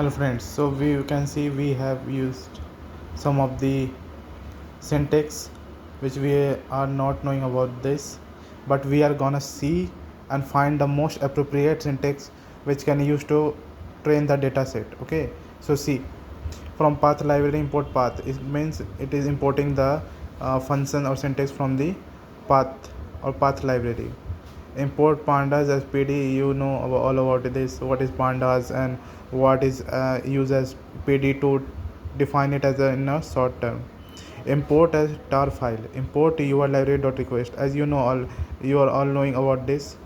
Hello friends, so you can see we have used some of the syntax which we are not knowing about this, but we are gonna see and find the most appropriate syntax which can use to train the data set. Okay, so see, from path library import path, it means it is importing the function or syntax from the path or path library. Import pandas as pd, you know all about this, what is pandas and what is used as pd to define it as in a short term. Import as tar file, import your library.request, as you know all, you are all knowing about this.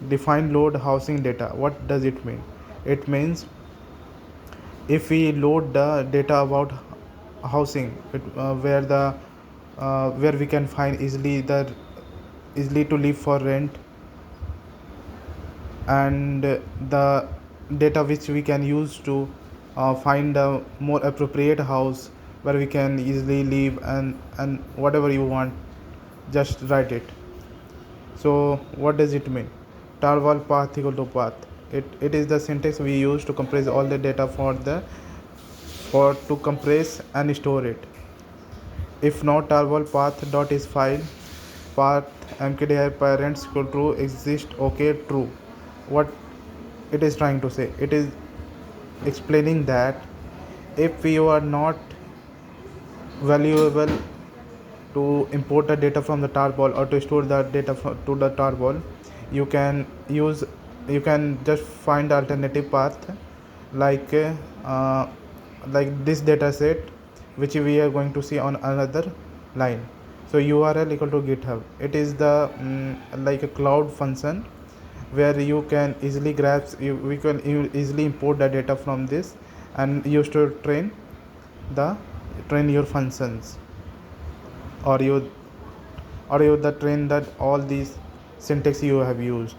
Define load housing data, what does it mean? It means if we load the data about housing, where we can find easily to live for rent, and the data which we can use to find a more appropriate house where we can easily live, and whatever you want, just write it. So what does it mean? Tarwal path equal to path, it is the syntax we use to compress all the data for to compress and store it. If not, tarwal path dot is file path mkdir parents equal true exist, okay, true. What it is trying to say, it is explaining that if you are not valuable to import the data from the tarball or to store the data to the tarball, you can use, you can just find the alternative path, like uh, like this data set which we are going to see on another line. So url equal to github, it is the like a cloud function where you can easily we can easily import the data from this and use to train your functions, or you the train that all these syntax you have used.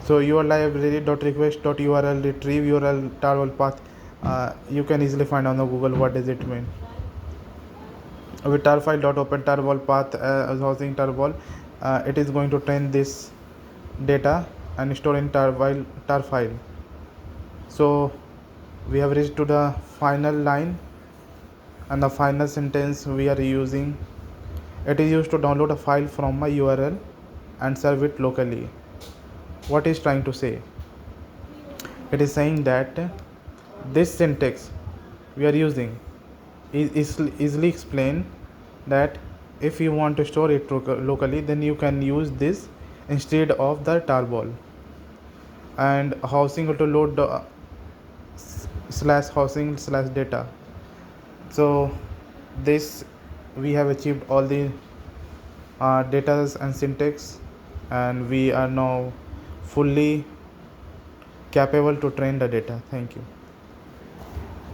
So your library.request.url retrieve url tarball path, you can easily find on the google. What does it mean? With tar file.open tarball path as housing tarball, it is going to train this data and store in tar file. So we have reached to the final line, and the final sentence we are using, it is used to download a file from my url and serve it locally. What is trying to say? It is saying that this syntax we are using is easily explained that if you want to store it locally, then you can use this instead of the tarball. And housing to load slash housing slash data. So this, we have achieved all the data and syntax, and we are now fully capable to train the data. Thank you.